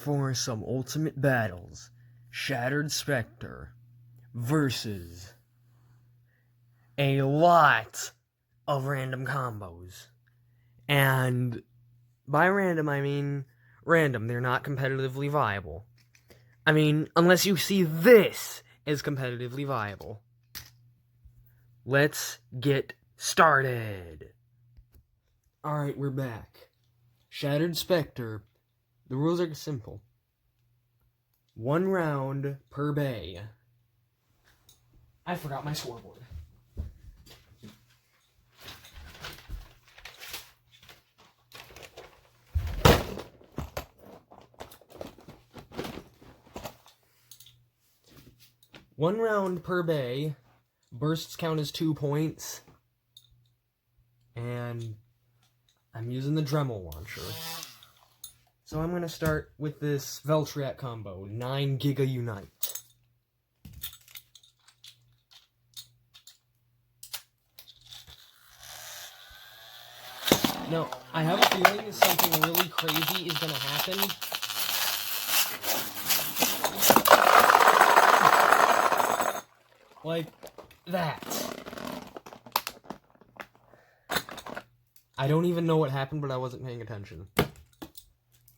for some ultimate battles. Shattered Spectre versus a lot of random combos. And by random, I mean random. They're not competitively viable. I mean, unless you see this as competitively viable. Let's get started. Alright, we're back. Shattered Spectre. The rules are simple. 1 round per bay. I forgot my scoreboard. One round per bay. Bursts count as 2 points. And I'm using the Dremel launcher. So I'm going to start with this Veltriat combo, 9 Giga Unite. Now, I have a feeling something really crazy is going to happen. Like that. I don't even know what happened, but I wasn't paying attention.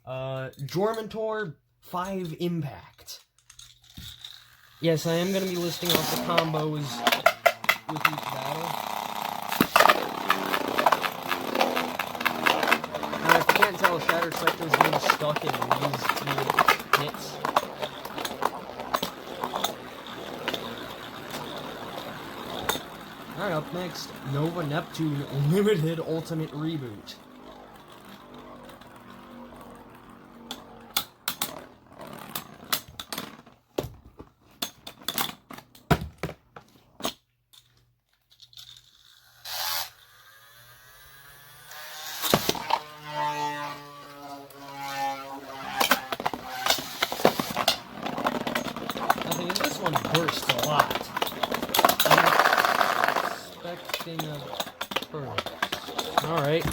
Jormentor, 5 Impact. Yes, I am going to be listing off the combos with each battle. Now, if you can't tell, Shattered Spectre is being stuck in these hits. Alright, up next, Nova Neptune Limited Ultimate Reboot. This one bursts a lot. I'm expecting a burst. Alright.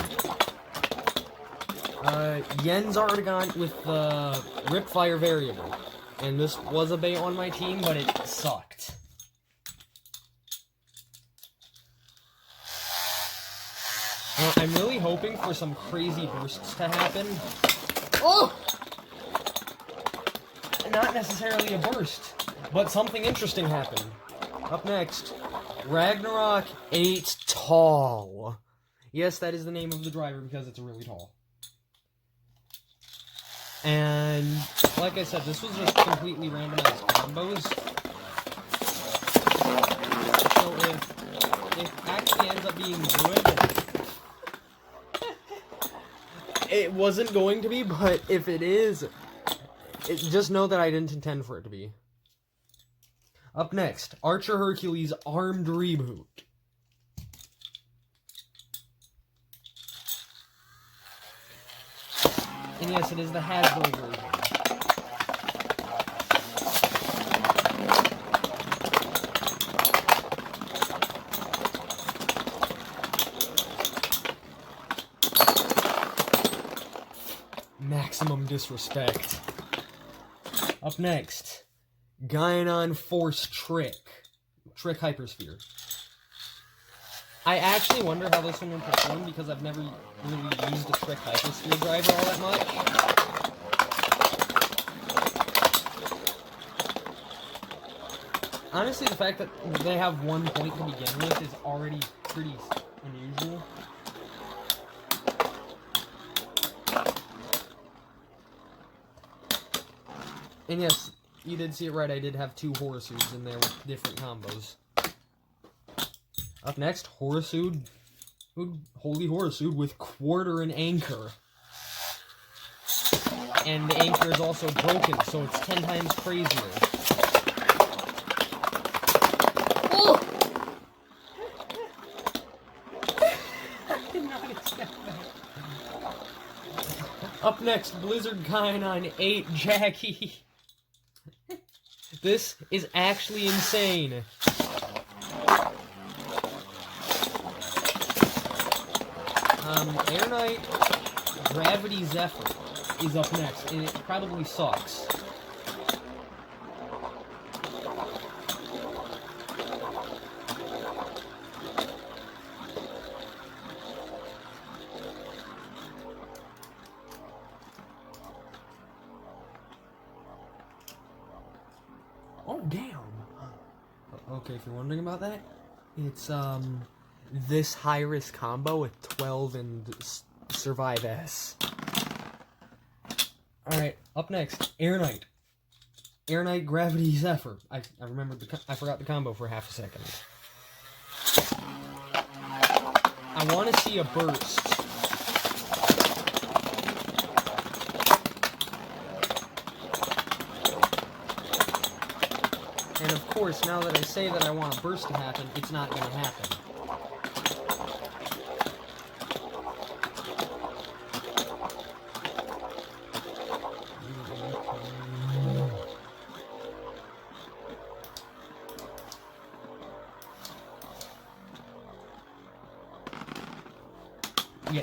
Yen's Artagon with the Ripfire variable. And this was a bait on my team, but it sucked. I'm really hoping for some crazy bursts to happen. Oh! Not necessarily a burst, but something interesting happened. Up next, Ragnarok 8 Tall. Yes, that is the name of the driver because it's really tall. And, like I said, this was just completely randomized combos. So if it actually ends up being good, it wasn't going to be, but if it is, just know that I didn't intend for it to be. Up next, Archer Hercules Armed Reboot. And yes, it is the Hasbro version. Maximum disrespect. Up next, Gaianon Force Trick Hypersphere. I actually wonder how this one will perform because I've never really used the Trick Hypersphere driver all that much. Honestly, the fact that they have 1 point to begin with is already pretty unusual. And yes, you did see it right, I did have 2 Horasudes in there with different combos. Up next, Horasude, Holy Horasude with Quarter and Anchor. And the anchor is also broken, so it's 10 times crazier. Oh! I did not expect that. Up next, Blizzard Gaianon 8 Jackie. This is actually insane. Air Knight, Gravity Zephyr. is up next, and it probably sucks. Oh, damn. Okay, if you're wondering about that, it's, this high-risk combo with 12 and Survive S. Alright, up next, Air Knight. Air Knight Gravity Zephyr. I remembered I forgot the combo for half a second. I want to see a burst. And of course, now that I say that I want a burst to happen, it's not going to happen.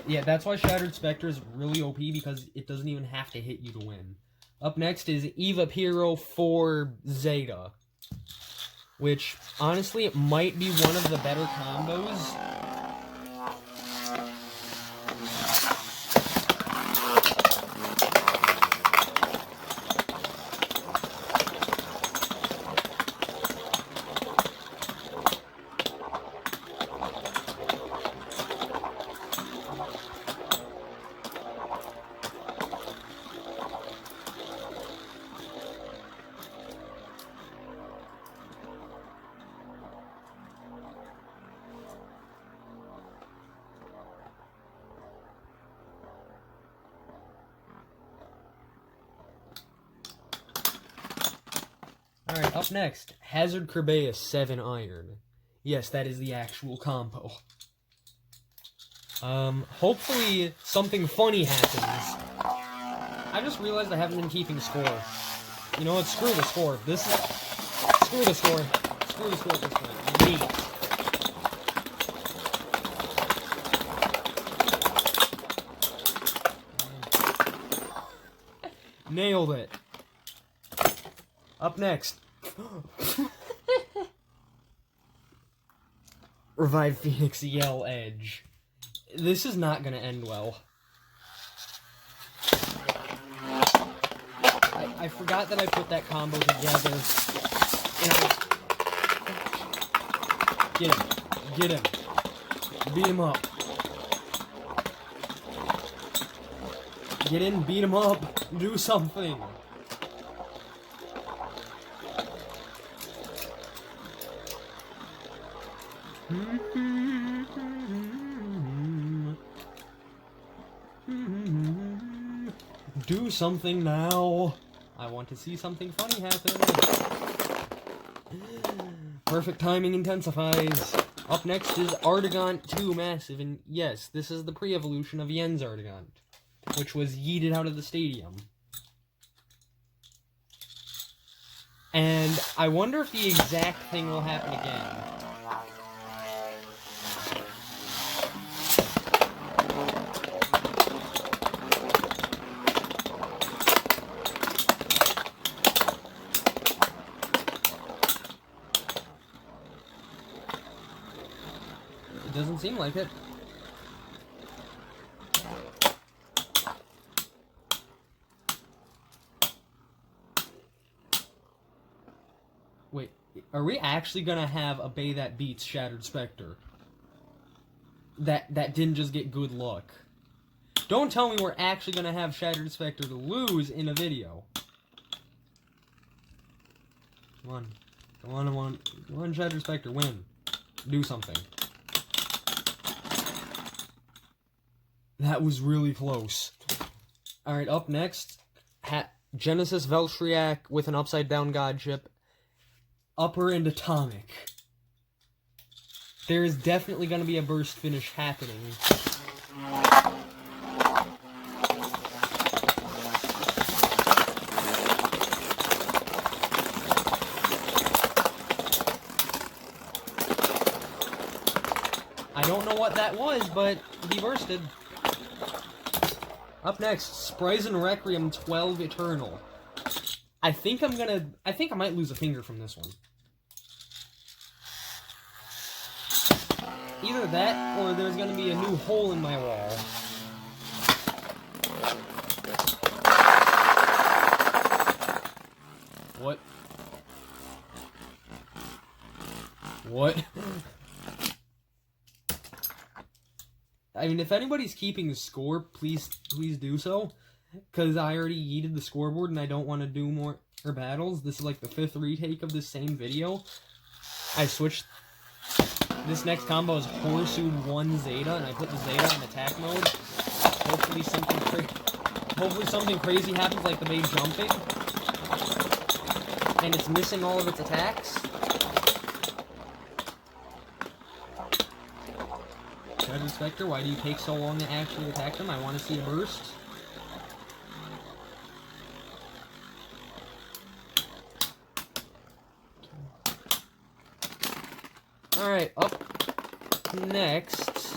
Yeah, that's why Shattered Spectre is really OP, because it doesn't even have to hit you to win. Up next is Eva Piro for Zeta, which, honestly, it might be one of the better combos. Alright, up next, Hazard Kerbeus 7 Iron. Yes, that is the actual combo. Hopefully something funny happens. I just realized I haven't been keeping score. You know what, screw the score. Screw the score. Screw the score at this point. Neat. Nailed it. Up next. Revive Phoenix Yell Edge. This is not gonna end well. I forgot that I put that combo together. And Get him. Beat him up. Get in, beat him up. Do something. Do something now. I want to see something funny happen. Perfect timing intensifies. Up next is Artigant 2 Massive, and yes, this is the pre-evolution of Yen's Artigant, which was yeeted out of the stadium. And I wonder if the exact thing will happen again. It doesn't seem like it. Wait, are we actually gonna have a Bay that beats Shattered Spectre? That didn't just get good luck. Don't tell me we're actually gonna have Shattered Spectre to lose in a video. Come on. Come on, come on, Shattered Spectre, win. Do something. That was really close. Alright, up next, Genesis Velshriak with an upside-down godship. Upper and Atomic. There is definitely going to be a burst finish happening. I don't know what that was, but he bursted. Up next, Sprison Requiem 12 Eternal. I think I might lose a finger from this one. Either that, or there's gonna be a new hole in my wall. What? What? I mean, if anybody's keeping score, please do so. Because I already yeeted the scoreboard and I don't want to do more battles. This is like the 5th retake of this same video. I switched. This next combo is Horseshoe 1 Zeta, and I put the Zeta in attack mode. Hopefully something crazy happens, like the bait jumping. And it's missing all of its attacks. Shadow Spectre, why do you take so long to actually attack them? I want to see a burst. Alright, up next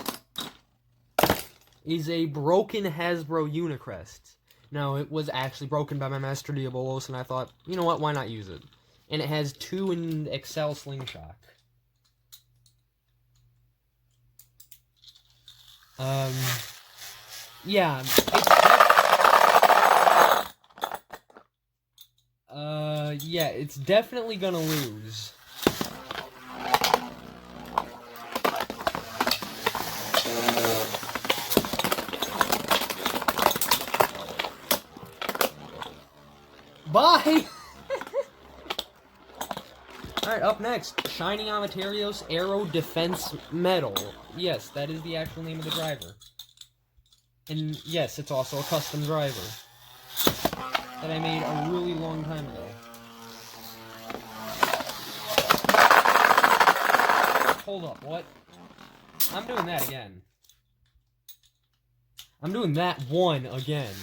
is a broken Hasbro Unicrest. Now, it was actually broken by my Master Diabolos, and I thought, you know what, why not use it? And it has 2 in Excel Slingshock. Yeah, yeah, it's definitely gonna lose. Bye! Alright, up next, Shining Amateraos Aero Defense Medal. Yes, that is the actual name of the driver. And yes, it's also a custom driver that I made a really long time ago. Hold up, what? I'm doing that again. I'm doing that one again.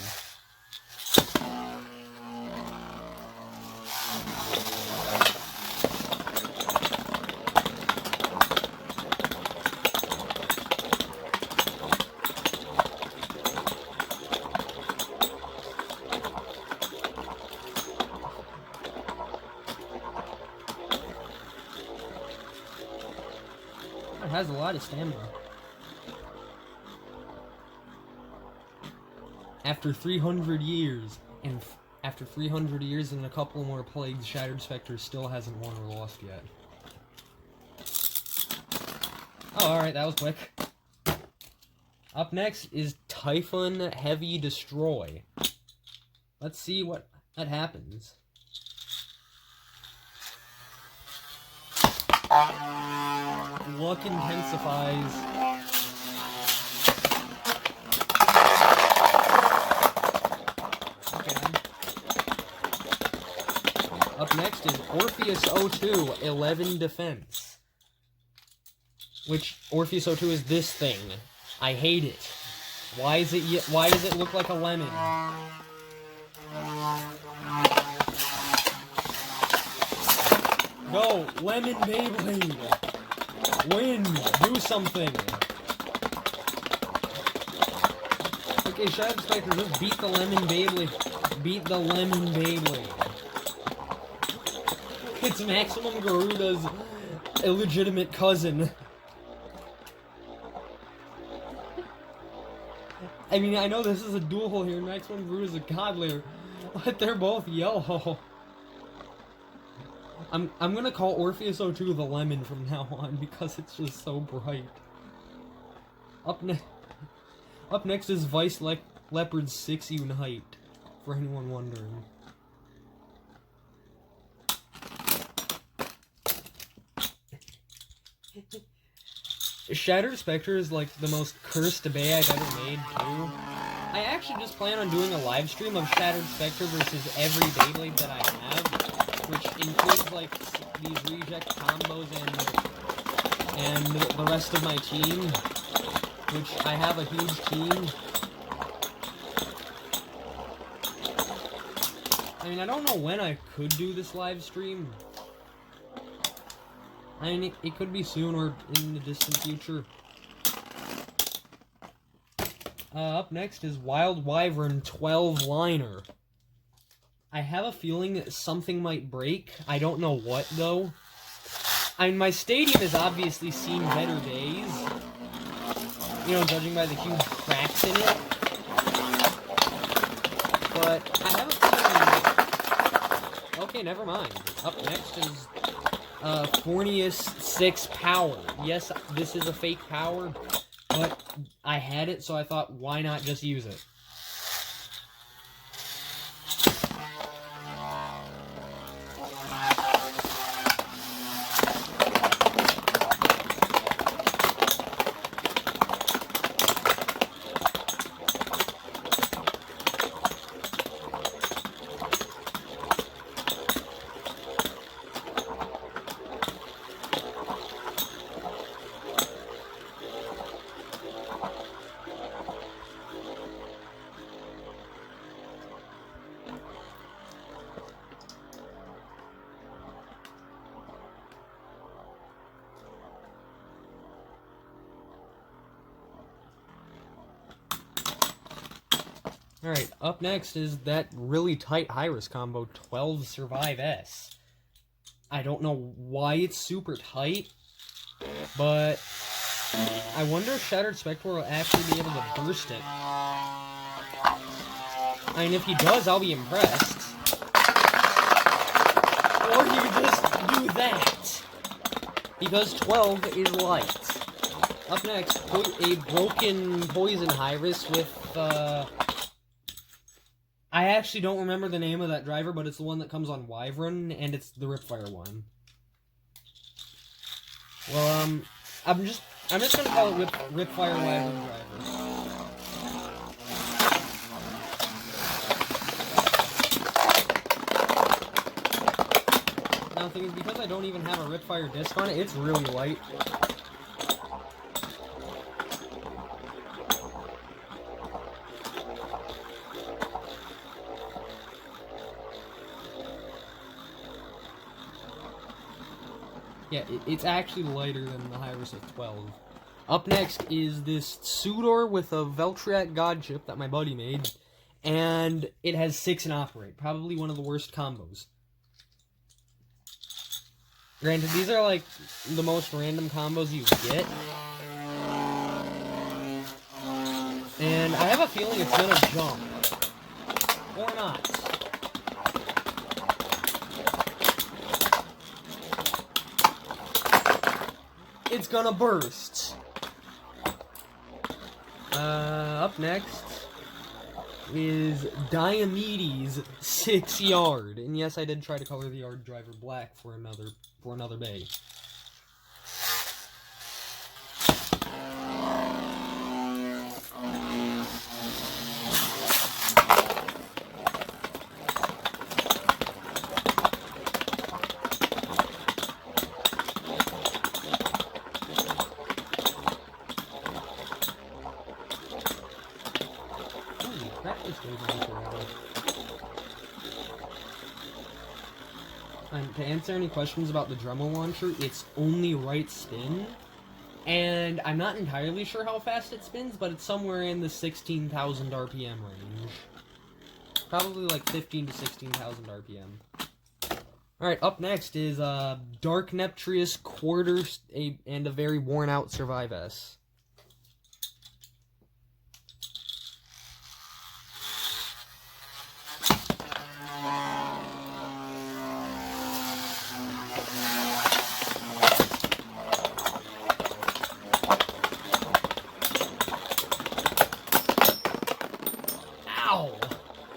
It has a lot of stamina. After 300 years, and after 300 years and a couple more plagues, Shattered Spectre still hasn't won or lost yet. Oh, alright, that was quick. Up next is Typhon Heavy Destroy. Let's see what that happens. Luck intensifies. Okay. Up next is Orpheus 02, 11 Defense. Which, Orpheus 02 is this thing. I hate it. Why does it look like a lemon? Go, Lemon Beyblade! Win! Do something! Okay, Shadow Spectre, just beat the Lemon Beyblade. Beat the Lemon Beyblade. It's Maximum Garuda's illegitimate cousin. I mean, I know this is a dual hole here, and Maximum Garuda's a god layer, but they're both yellow. I'm gonna call Orpheus 02 the lemon from now on because it's just so bright. Up next is Vice Leopard 6 Unite, for anyone wondering. Shattered Spectre is like the most cursed bay I've ever made too. I actually just plan on doing a live stream of Shattered Spectre versus every Beyblade that I have, which includes like these reject combos and the rest of my team, which I have a huge team. I mean, I don't know when I could do this live stream. I mean, it could be soon or in the distant future. Up next is Wild Wyvern 12-liner. I have a feeling that something might break. I don't know what, though. I mean, my stadium has obviously seen better days. You know, judging by the huge cracks in it. But I have a feeling... Okay, never mind. Up next is Fornius 6 Power. Yes, this is a fake power, but I had it, so I thought, why not just use it? Alright, up next is that really tight high-risk combo, 12 Survive S. I don't know why it's super tight, but I wonder if Shattered Spectre will actually be able to burst it. I mean, if he does, I'll be impressed. Or you just do that, because 12 is light. Up next, a broken poison high-risk with, I actually don't remember the name of that driver, but it's the one that comes on Wyvern, and it's the Ripfire one. Well, I'm just gonna call it Ripfire Wyvern driver. Now the thing is, because I don't even have a Ripfire disc on it, it's really light. Yeah, it's actually lighter than the high-risk of 12. Up next is this Sudor with a Veltriac God chip that my buddy made, and it has 6 in Operate. Probably one of the worst combos. Granted, these are like the most random combos you get. And I have a feeling it's gonna jump. Or not. It's gonna burst. Up next is Diomedes 6 Yard. And yes, I did try to color the yard driver black for another bay. To answer any questions about the Dremel launcher, it's only right spin, and I'm not entirely sure how fast it spins, but it's somewhere in the 16,000 RPM range. Probably like 15 to 16,000 RPM. Alright, up next is Dark Neptrius Quarter and a very worn out Survive S.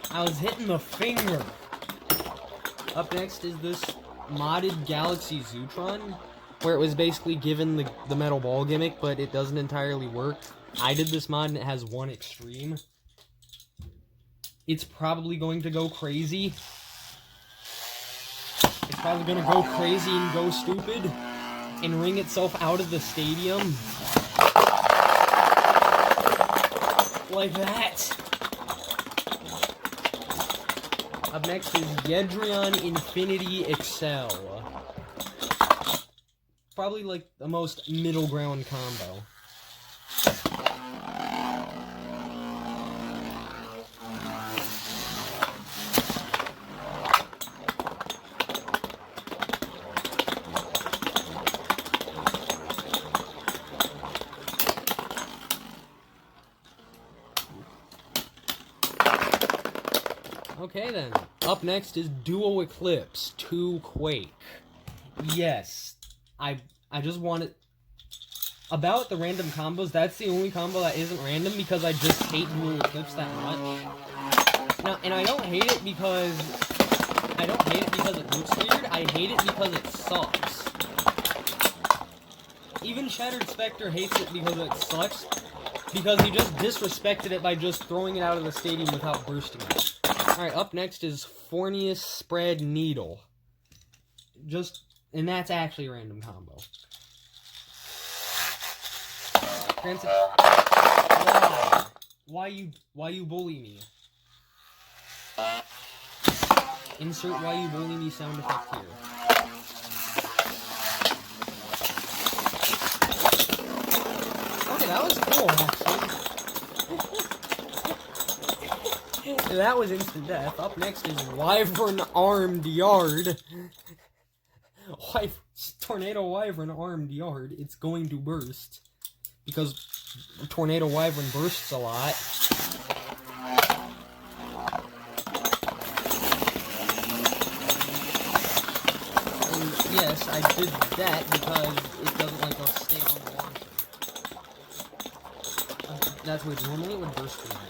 I was hitting the finger. Up next is this modded Galaxy Zootron, where it was basically given the metal ball gimmick, but it doesn't entirely work. I did this mod and it has 1 extreme. It's probably going to go crazy. It's probably going to go crazy and go stupid and ring itself out of the stadium. Like that. Up next is Yedrion Infinity Excel. Probably like the most middle ground combo. then. Up next is Duo Eclipse 2 Quake. Yes, I just wanted... About the random combos, that's the only combo that isn't random because I just hate Duo Eclipse that much. Now, and I don't hate it because it looks weird, I hate it because it sucks. Even Shattered Spectre hates it because it sucks, because he just disrespected it by just throwing it out of the stadium without bursting it. Alright, up next is Fornius Spread Needle. And that's actually a random combo. Why you bully me? Insert why you bully me sound effect here. Okay, that was cool, actually. That was instant death. Up next is Wyvern Armed Yard. Tornado Wyvern Armed Yard. It's going to burst. Because Tornado Wyvern bursts a lot. And yes, I did that because it doesn't like to stay on the launcher. That's weird. Normally it would burst from that.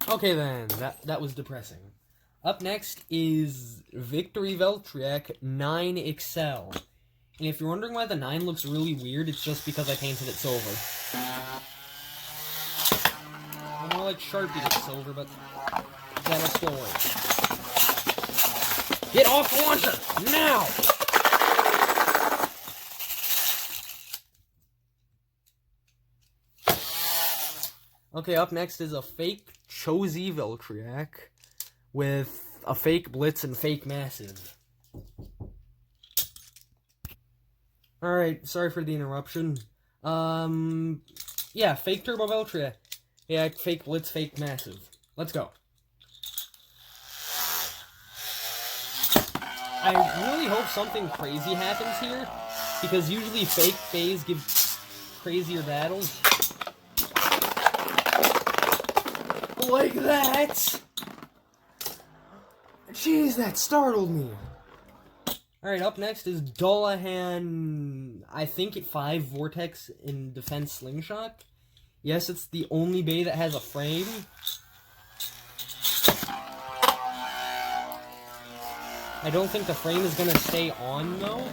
Okay then, that was depressing. Up next is Victory Veltriac 9 Excel. And if you're wondering why the 9 looks really weird, it's just because I painted it silver. More like Sharpie it's silver, but that'll still work. Get off the launcher! Now! Okay, up next is a fake Chozy Veltriac with a fake Blitz and fake Massive. Alright, sorry for the interruption. Yeah, fake Turbo Veltriac. Yeah, fake Blitz, fake Massive. Let's go. I really hope something crazy happens here, because usually fake phase gives crazier battles. Like that! Jeez, that startled me. Alright, up next is Dullahan, I think at 5 Vortex in Defense Slingshot. Yes, it's the only bay that has a frame. I don't think the frame is gonna stay on, though.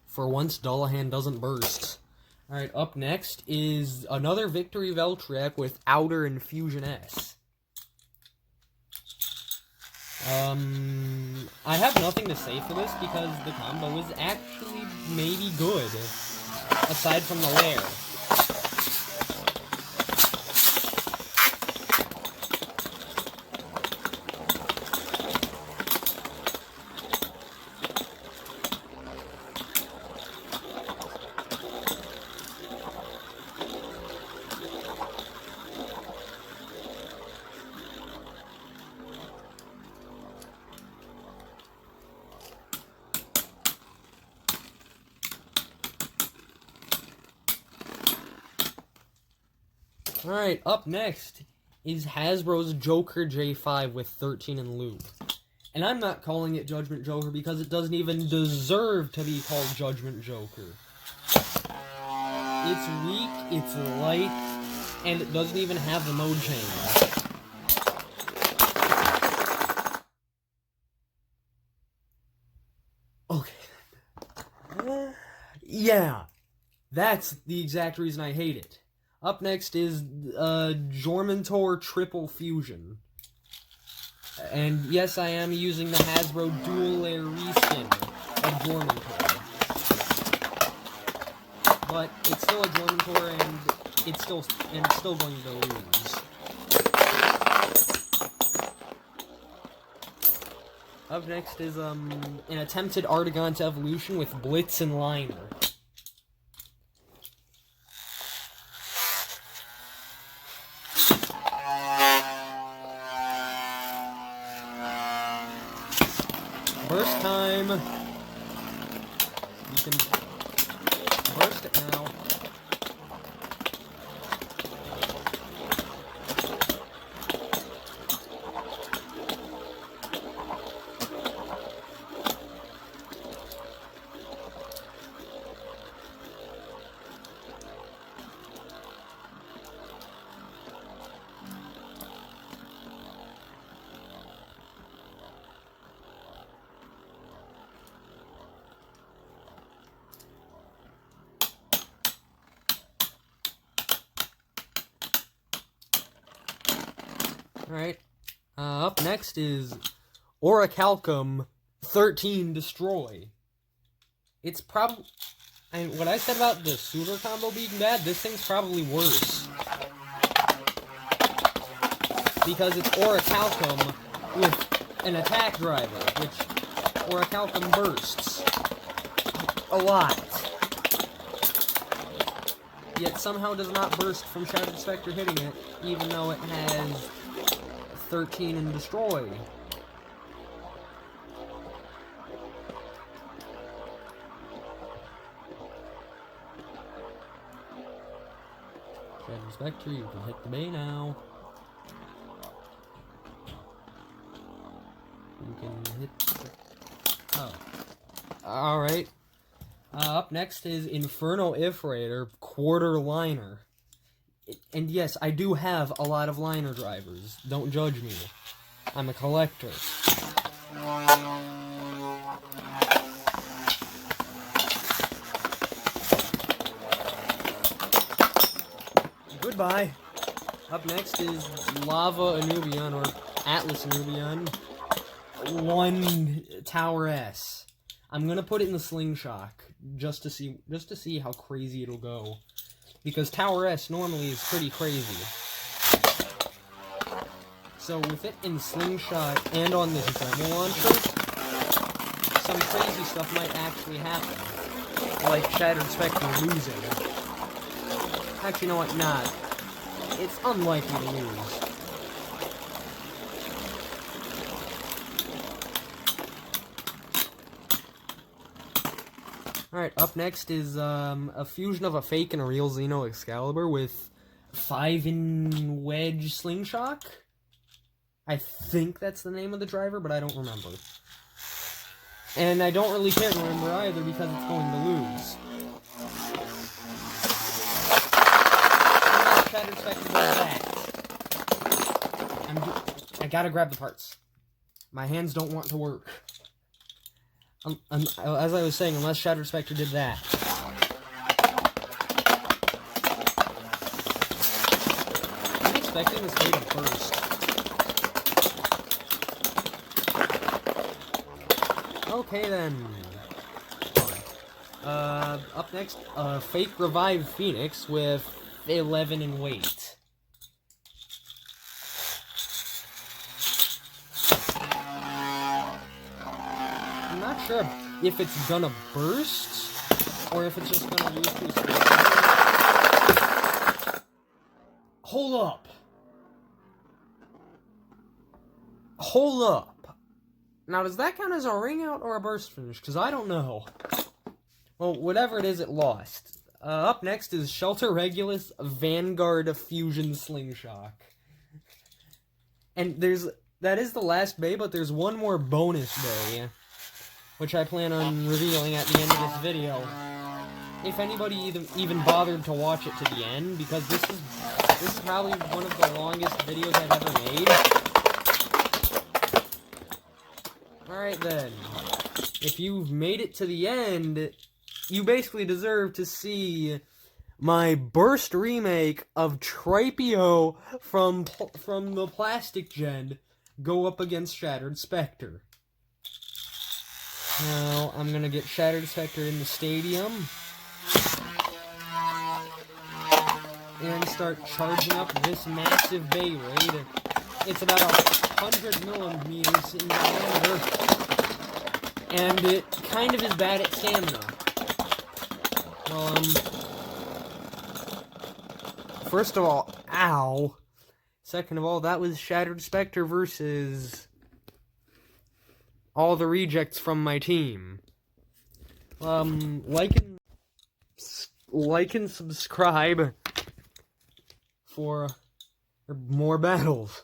For once, Dullahan doesn't burst. Alright, up next is another Victory Veltriac with Outer Infusion S. I have nothing to say for this because the combo is actually maybe good, aside from the lair. Alright, up next is Hasbro's Joker J5 with 13 in loop. And I'm not calling it Judgment Joker because it doesn't even deserve to be called Judgment Joker. It's weak, it's light, and it doesn't even have the mode change. Okay. Yeah, that's the exact reason I hate it. Up next is Jormentor Triple Fusion. And yes, I am using the Hasbro Dual Layer reskin of Jormentor. But it's still a Jormentor, and it's still going to lose. Up next is an attempted Artagon's evolution with Blitz and Liner. Burst time. You can burst it now. Alright, up next is Orichalcum 13 Destroy. It's probably... And what I said about the Suitor combo being bad, this thing's probably worse. Because it's Orichalcum with an attack driver, which Orichalcum bursts a lot. Yet somehow does not burst from Shattered Spectre hitting it, even though it has 13 and Destroy. Shattered Spectre, you can hit the bay now. You can hit the... Oh. Alright. Up next is Inferno Ifrator Quarter Liner. And yes, I do have a lot of liner drivers. Don't judge me. I'm a collector. Goodbye. Up next is Lava Anubion, or Atlas Anubion. 1 Tower S. I'm gonna put it in the Slingshot just to see how crazy it'll go. Because Tower S normally is pretty crazy. So with it in Slingshot and on this Dremel launcher, some crazy stuff might actually happen. Like Shattered Spectre losing. Actually, you know what? Not. It's unlikely to lose. Alright, up next is a fusion of a fake and a real Xeno Excalibur with 5-in Wedge Slingshot. I think that's the name of the driver, but I don't remember. And I don't really care to remember either because it's going to lose. Shattered Spectre does that. I gotta grab the parts. My hands don't want to work. As I was saying, unless Shattered Spectre did that. I'm expecting this game first. Okay then. Up next, Fake Revive Phoenix with 11 in weight. I'm not sure if it's gonna burst, or if it's just gonna lose to a speed. Hold up. Hold up. Now, does that count as a ring out or a burst finish? Because I don't know. Well, whatever it is, it lost. Up next is Shelter Regulus Vanguard Fusion Slingshot. And that is the last bay, but there's one more bonus bay, which I plan on revealing at the end of this video. if anybody even bothered to watch it to the end, because this is probably one of the longest videos I've ever made. Alright then. If you've made it to the end, you basically deserve to see my burst remake of Tripio from the Plastic Gen go up against Shattered Spectre. Now, I'm gonna get Shattered Spectre in the stadium and start charging up this massive Bay Raid. It's about 100 millimeters in diameter, and it kind of is bad at stamina. First of all, ow. Second of all, that was Shattered Spectre versus all the rejects from my team. Like and subscribe for more battles.